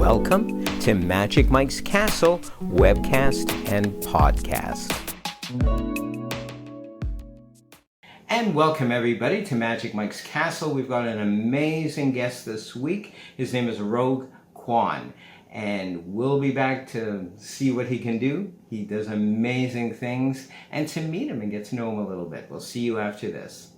Welcome to Magic Mike's Castle webcast and podcast. And welcome everybody to Magic Mike's Castle. We've got an amazing guest this week. His name is Rogue Quan, and we'll be back to see what he can do. He does amazing things, and to meet him and get to know him a little bit. We'll see you after this.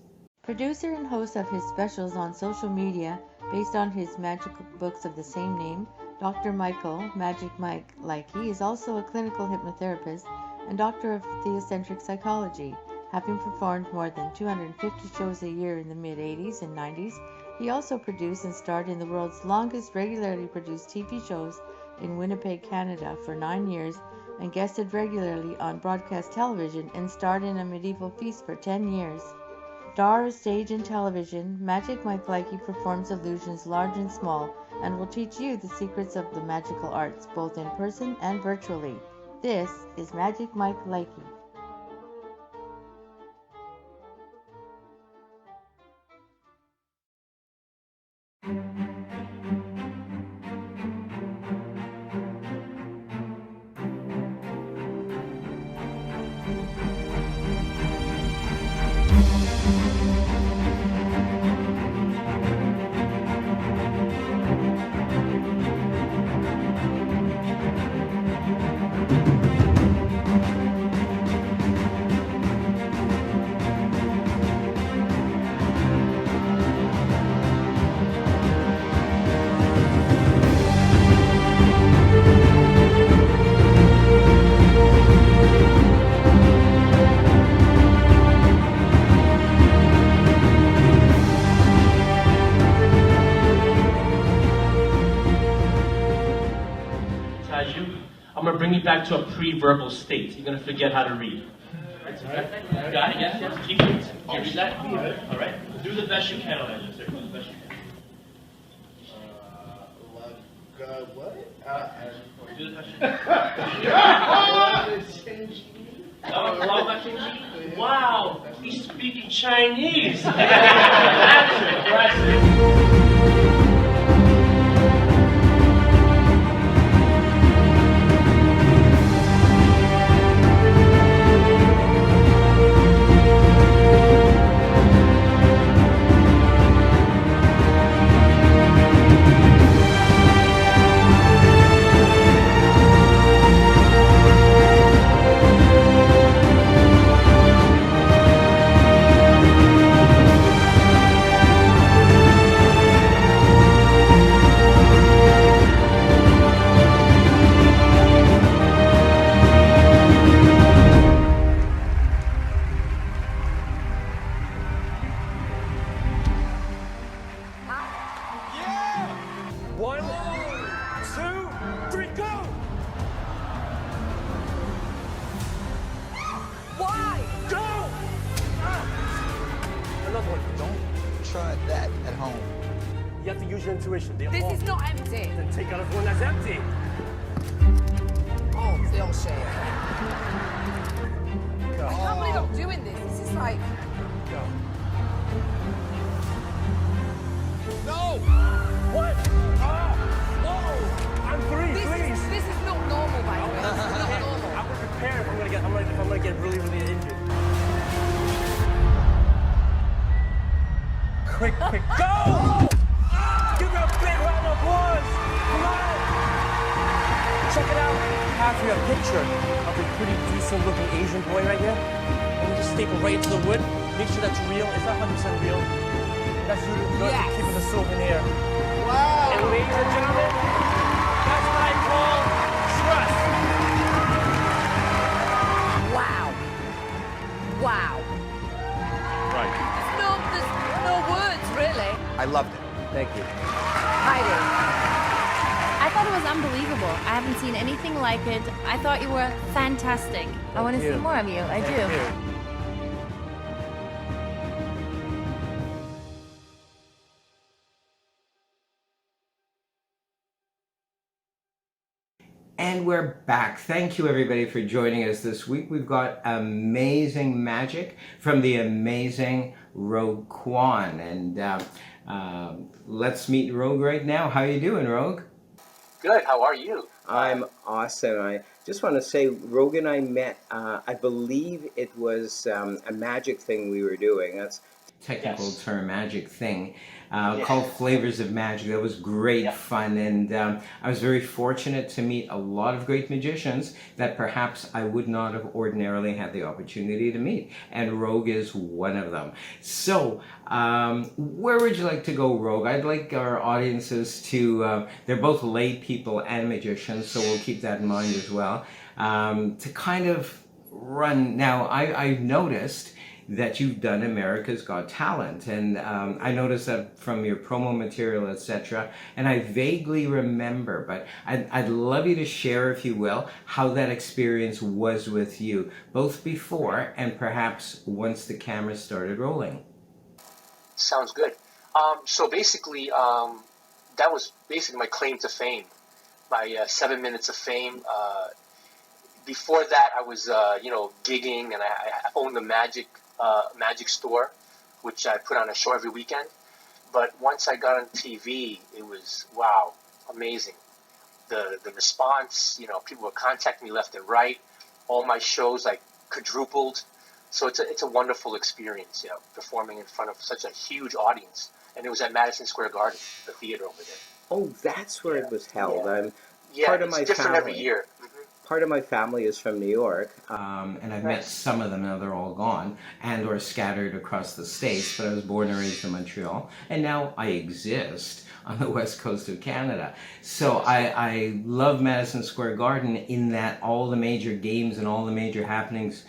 Producer and host of his specials on social media based on his magical books of the same name, Dr. Michael, Magic Mike Likey, is also a clinical hypnotherapist and doctor of theocentric psychology. Having performed more than 250 shows a year in the mid-80s and 90s, he also produced and starred in the world's longest regularly produced TV shows in Winnipeg, Canada for 9 years, and guested regularly on broadcast television and starred in A Medieval Feast for 10 years. Star of stage and television, Magic Mike Likey performs illusions large and small and will teach you the secrets of the magical arts, both in person and virtually. This is Magic Mike Likey. I'm going to bring you back to a pre-verbal state. You're going to forget how to read. Right? Got it? Yes, yes. Keep it. Can you read that? All right. Do the best you can on that. Do the best you can. What? Do the best you can. Wow, he's speaking Chinese. That's impressive. That at home. You have to use your intuition. This is not empty. Then take out one that's empty. Oh, it's the old shit. Go. I can't believe I'm doing this. This is like... Go. No! What? Whoa! I'm three, please. This is not normal, by the way. This is not normal. I'm prepared if I'm gonna get really, really injured. Quick, go! Give her a big round of applause! Come on! Check it out. I have here a picture of a pretty decent looking Asian boy right here. And we just staple right into the wood. Make sure that's real. It's not 100% real. That's you Yes. keeping the souvenir. Wow! And ladies and gentlemen, that's what I call trust. Wow. Wow. Right. There's no words, really. I loved it. Thank you. Heidi. I thought it was unbelievable. I haven't seen anything like it. I thought you were fantastic. I want to see more of you. I do. And we're back. Thank you everybody for joining us this week. We've got amazing magic from the amazing Rogue Quan. And let's meet Rogue right now. How you doing, Rogue? Good. How are you? I'm awesome. I just want to say, Rogue and I met, I believe it was a magic thing we were doing. That's technical Yes. term, magic thing, Yeah. called Flavors of Magic. That was great Yeah. fun, and I was very fortunate to meet a lot of great magicians that perhaps I would not have ordinarily had the opportunity to meet, and Rogue is one of them. So, where would you like to go, Rogue? I'd like our audiences to, they're both lay people and magicians, so we'll keep that in mind as well, to kind of run. Now, I've noticed that you've done America's Got Talent, and I noticed that from your promo material, etc. And I vaguely remember, but I'd love you to share, if you will, how that experience was with you, both before and perhaps once the camera started rolling. Sounds good. So basically, that was basically my claim to fame, my 7 minutes of fame. Before that, I was, gigging, and I owned a magic store, which I put on a show every weekend. But once I got on TV, it was, wow, amazing. The response, people were contacting me left and right. All my shows, like, quadrupled. So it's a wonderful experience, performing in front of such a huge audience. And it was at Madison Square Garden, the theater over there. Oh, that's where it was held. I'm Yeah, part of it's my different family. every year. Part of my family is from New York, and I've met some of them. Now they're all gone and or scattered across the states, but I was born and raised in Montreal, and now I exist on the west coast of Canada. So I love Madison Square Garden in that all the major games and all the major happenings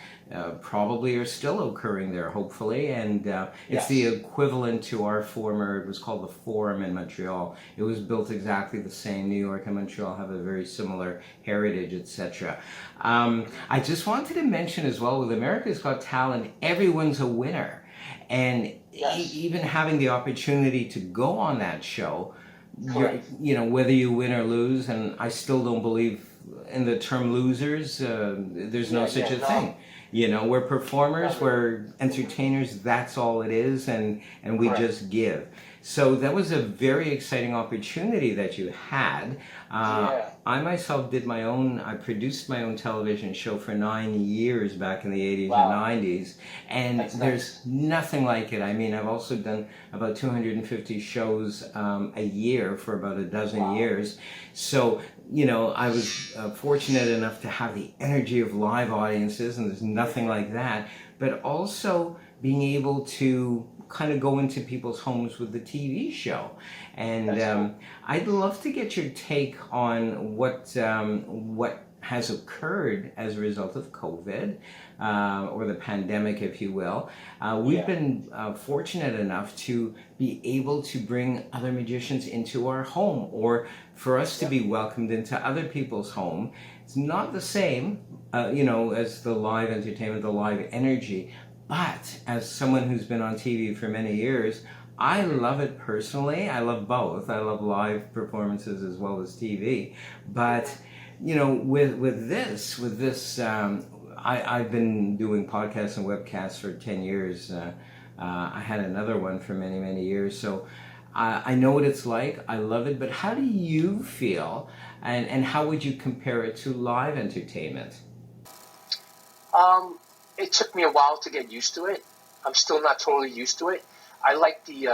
probably are still occurring there, hopefully, and it's the equivalent to our former, it was called the Forum in Montreal. It was built exactly the same. New York and Montreal have a very similar heritage, etc. I just wanted to mention as well, with America's Got Talent, everyone's a winner. And even having the opportunity to go on that show, whether you win or lose, and I still don't believe in the term losers, there's no such a thing. We're performers, we're entertainers, that's all it is, and we just give. So that was a very exciting opportunity that you had. I myself I produced my own television show for 9 years back in the 80s and 90s, and there's nothing like it. I mean, I've also done about 250 shows a year for about a dozen years. So, I was fortunate enough to have the energy of live audiences, and there's nothing like that, but also being able to kind of go into people's homes with the TV show. And I'd love to get your take on what has occurred as a result of COVID, or the pandemic, if you will. We've been fortunate enough to be able to bring other magicians into our home, or for us to be welcomed into other people's home. It's not the same, as the live entertainment, the live energy, but as someone who's been on TV for many years, I love it personally. I love both. I love live performances as well as TV. But, with this, I've been doing podcasts and webcasts for 10 years. I had another one for many, many years. So I know what it's like. I love it. But how do you feel? And how would you compare it to live entertainment? It took me a while to get used to it. I'm still not totally used to it. I like the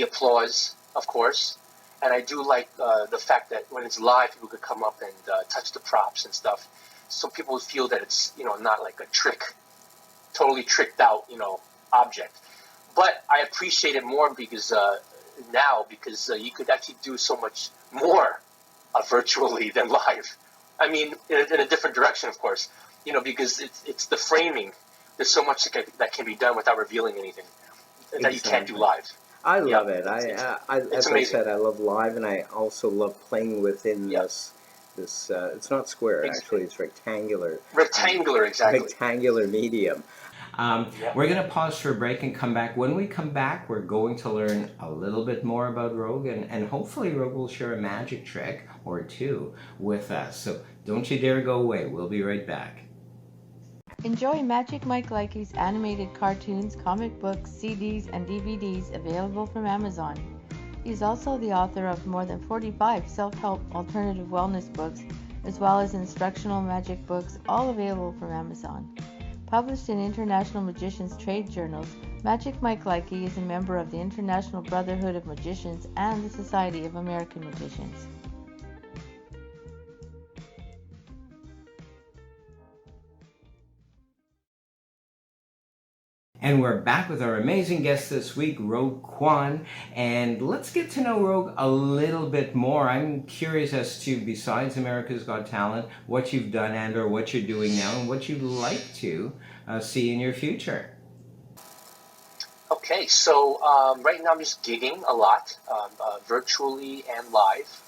applause, of course, and I do like the fact that when it's live, people could come up and touch the props and stuff, so people feel that it's not like a totally tricked out object. But I appreciate it more because you could actually do so much more virtually than live. I mean, in a different direction, of course. Because it's the framing. There's so much that can be done without revealing anything that you can't do live. I love it. As I said, I love live, and I also love playing within this. It's not square, actually. It's rectangular. Exactly. Rectangular medium. We're going to pause for a break and come back. When we come back, we're going to learn a little bit more about Rogue, and hopefully Rogue will share a magic trick or two with us. So don't you dare go away. We'll be right back. Enjoy Magic Mike Likey's animated cartoons, comic books, CDs, and DVDs available from Amazon. He's also the author of more than 45 self-help alternative wellness books, as well as instructional magic books, all available from Amazon. Published in international magicians' trade journals, Magic Mike Likey is a member of the International Brotherhood of Magicians and the Society of American Magicians. And we're back with our amazing guest this week, Rogue Quan. And let's get to know Rogue a little bit more. I'm curious as to, besides America's Got Talent, what you've done and or what you're doing now and what you'd like to see in your future. Okay, so right now I'm just gigging a lot, virtually and live.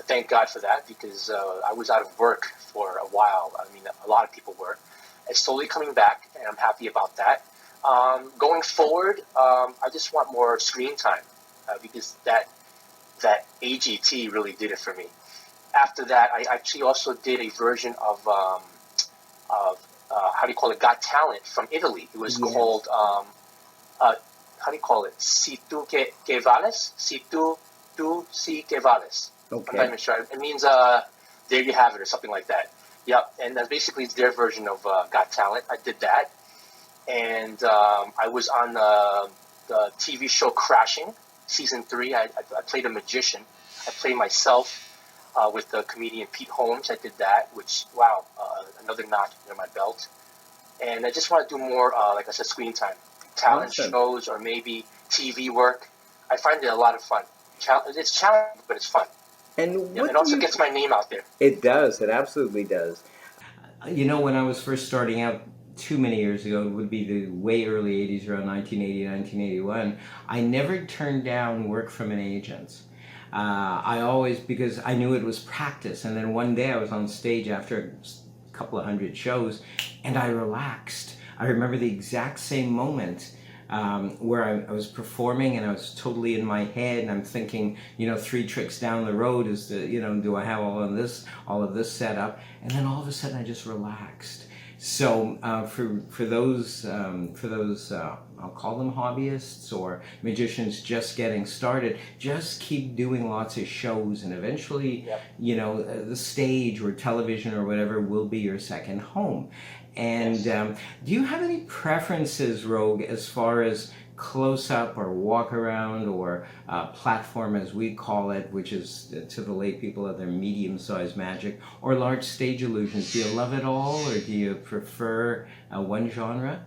Thank God for that, because I was out of work for a while. I mean, a lot of people were. It's slowly coming back, and I'm happy about that. Going forward, I just want more screen time, because that AGT really did it for me. After that, I actually also did a version of how do you call it, Got Talent from Italy. It was called, how do you call it, Si tu que vales? Si tu si que vales. Okay. I'm not even sure. It means, there you have it, or something like that. Yep, and that's basically their version of Got Talent. I did that. And I was on the TV show Crashing, Season 3. I played a magician. I played myself with the comedian Pete Holmes. I did that, which, wow, another notch in my belt. And I just want to do more, like I said, screen time. Talent shows or maybe TV work. I find it a lot of fun. It's challenging, but it's fun. And it also gets my name out there. It does. It absolutely does. You know, when I was first starting out too many years ago, it would be the way early 80s, around 1980, 1981, I never turned down work from an agent. I always, because I knew it was practice. And then one day I was on stage after a couple of hundred shows and I relaxed. I remember the exact same moment where I was performing and I was totally in my head and I'm thinking, you know, 3 tricks down the road is the, you know, do I have all of this set up? And then all of a sudden I just relaxed. So for those I'll call them hobbyists or magicians just getting started, just keep doing lots of shows and eventually, you know, the stage or television or whatever will be your second home. And do you have any preferences, Rogue, as far as close-up or walk-around or platform, as we call it, which is to the lay people of their medium-sized magic, or large stage illusions? Do you love it all, or do you prefer one genre?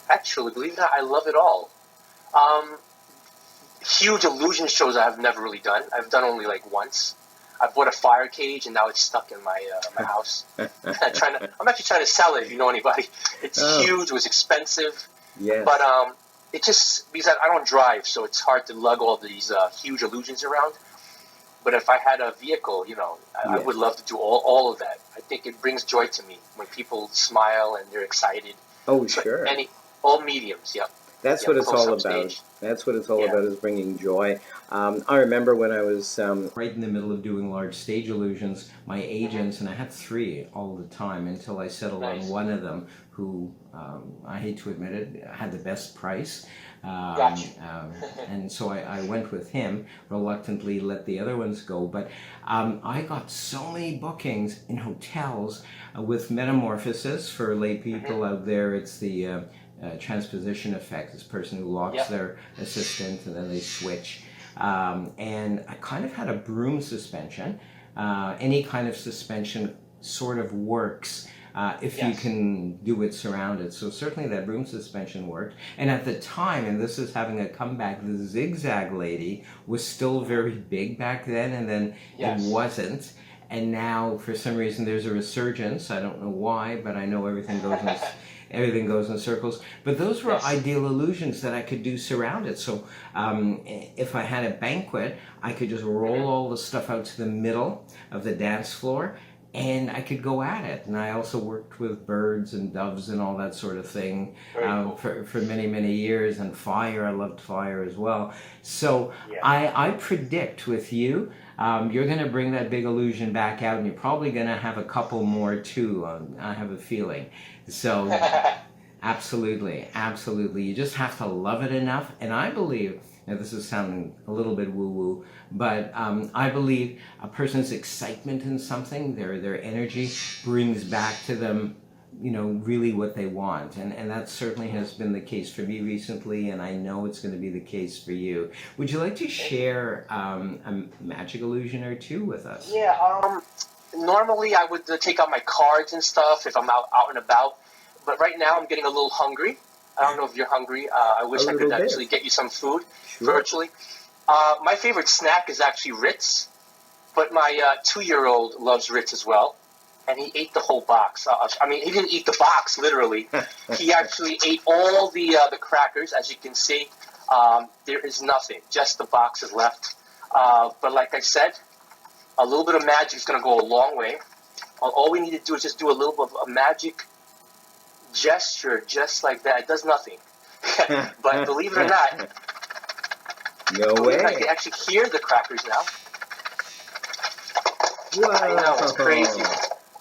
Actually, believe it or not, I love it all. Huge illusion shows I have never really done. I've done only like once. I bought a fire cage and now it's stuck in my my house. I'm actually trying to sell it if you know anybody. It's huge. It was expensive. Yes. But it just, because I don't drive, so it's hard to lug all these huge illusions around. But if I had a vehicle, you know, I would love to do all of that. I think it brings joy to me when people smile and they're excited. Oh, so sure. All mediums, yeah. That's what it's all about. Stage. That's what it's all about, is bringing joy. I remember when I was right in the middle of doing large stage illusions, my agents, and I had 3 all the time until I settled on one of them who, I hate to admit it, had the best price. And so I went with him, reluctantly let the other ones go. But I got so many bookings in hotels with metamorphosis. For lay people out there, it's the transposition effect. This person who locks their assistant and then they switch. And I kind of had a broom suspension. Any kind of suspension sort of works if you can do it surrounded. So certainly that broom suspension worked. And at the time, and this is having a comeback, the zigzag lady was still very big back then, and then it wasn't. And now, for some reason, there's a resurgence. I don't know why, but I know everything goes in circles. But those were ideal illusions that I could do surrounded. So if I had a banquet, I could just roll all the stuff out to the middle of the dance floor, and I could go at it. And I also worked with birds and doves and all that sort of thing for many, many years. And fire, I loved fire as well. So I predict with you, you're going to bring that big illusion back out, and you're probably going to have a couple more too. I have a feeling. So absolutely, absolutely. You just have to love it enough. And I believe Now, this is sounding a little bit woo-woo, but I believe a person's excitement in something, their energy, brings back to them, you know, really what they want. And that certainly has been the case for me recently, and I know it's going to be the case for you. Would you like to share a magic illusion or two with us? Yeah, normally I would take out my cards and stuff if I'm out and about, but right now I'm getting a little hungry. I don't know if you're hungry. I wish I could actually get you some food virtually. My favorite snack is actually Ritz, but my 2-year-old loves Ritz as well. And he ate the whole box. I mean, he didn't eat the box, literally. He actually ate all the crackers. As you can see, there is nothing. Just the box is left. But like I said, a little bit of magic is going to go a long way. All we need to do is just do a little bit of a magic gesture, just like that. It does nothing. But believe it or not, I can actually hear the crackers now. Wow. I know, it's crazy.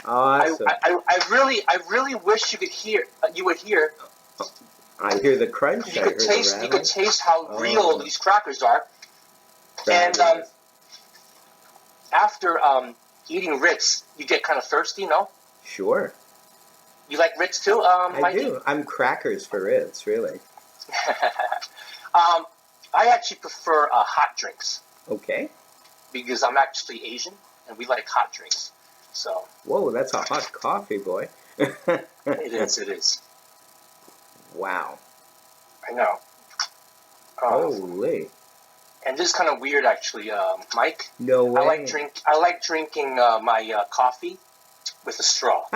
Awesome. I really wish you would hear. I hear the crunch. You could taste how real these crackers are. And after eating Ritz, you get kind of thirsty, no? Sure. You like Ritz too, I Mikey? do. I'm crackers for Ritz, really. I actually prefer hot drinks. Okay. Because I'm actually Asian, and we like hot drinks. So. Whoa, that's a hot coffee, boy. It is. Wow. I know. Holy. And this is kind of weird, actually, Mike. No way. I like drinking my coffee with a straw.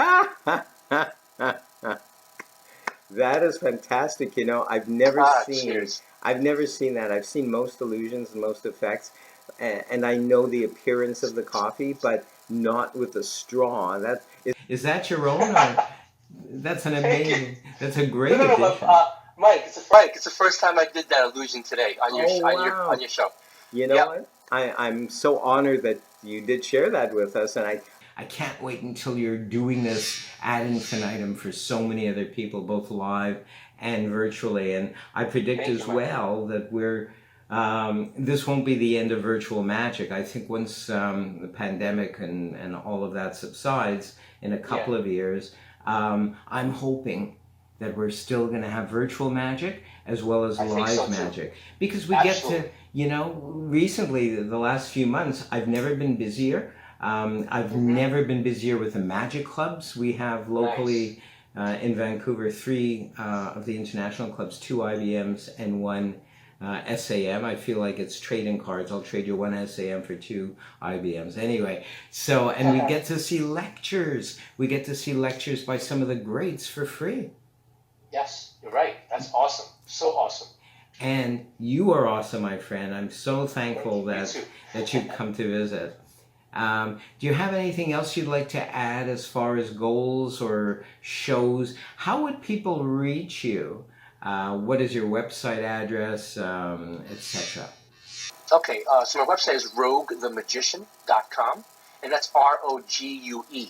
That is fantastic. You know, I've never seen that. I've seen most illusions and most effects, and I know the appearance of the coffee, but not with the straw. Is that your own? That's an amazing. That's a great addition. Mike, it's the first time I did that illusion today on your show. You know what? I'm so honored that you did share that with us, and I can't wait until you're doing this ad infinitum for so many other people, both live and virtually. And I predict as well that this won't be the end of virtual magic. I think once the pandemic and all of that subsides in a couple of years, I'm hoping that we're still going to have virtual magic as well as live magic. Because we get to, you know, recently, the last few months, I've never been busier. I've never been busier with the magic clubs. We have locally in Vancouver 3 of the international clubs, 2 IBMs and 1 SAM. I feel like it's trading cards. I'll trade you 1 SAM for 2 IBMs. Anyway, so, and we get to see lectures. We get to see lectures by some of the greats for free. Yes, you're right. That's awesome. So awesome. And you are awesome, my friend. I'm so thankful that you've come to visit. Do you have anything else you'd like to add as far as goals or shows? How would people reach you? What is your website address, etc.? Okay, so my website is roguethemagician.com, and that's R-O-G-U-E,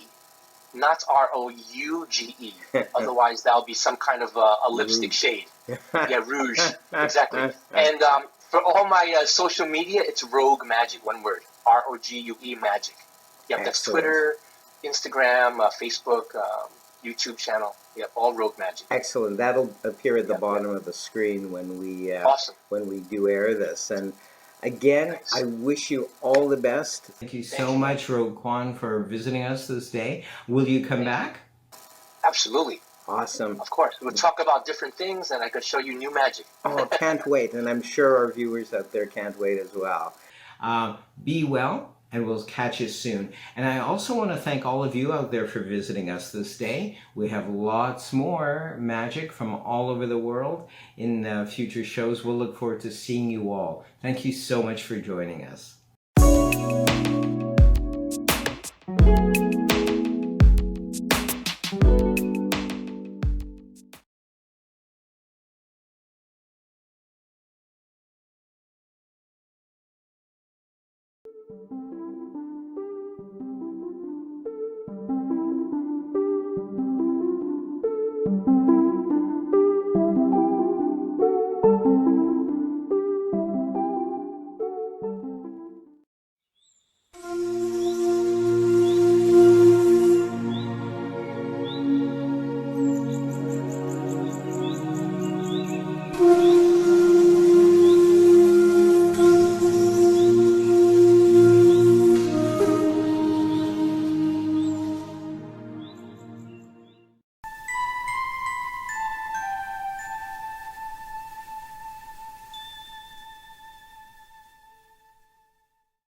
not R-O-U-G-E. Otherwise, that'll be some kind of a lipstick shade. Yeah, rouge, exactly. And for all my social media, it's Rogue Magic, one word. R-O-G-U-E Magic. Yep, that's Twitter, Instagram, Facebook, YouTube channel. Yep, all Rogue Magic. Excellent. That'll appear at the bottom of the screen when we do air this. And again, I wish you all the best. Thank you so much, Rogue Quan, for visiting us this day. Will you come back? Absolutely. Awesome. Of course. We'll talk about different things, and I could show you new magic. Oh, can't wait. And I'm sure our viewers out there can't wait as well. Be well, and we'll catch you soon. And I also want to thank all of you out there for visiting us this day. We have lots more magic from all over the world in future shows. We'll look forward to seeing you all. Thank you so much for joining us.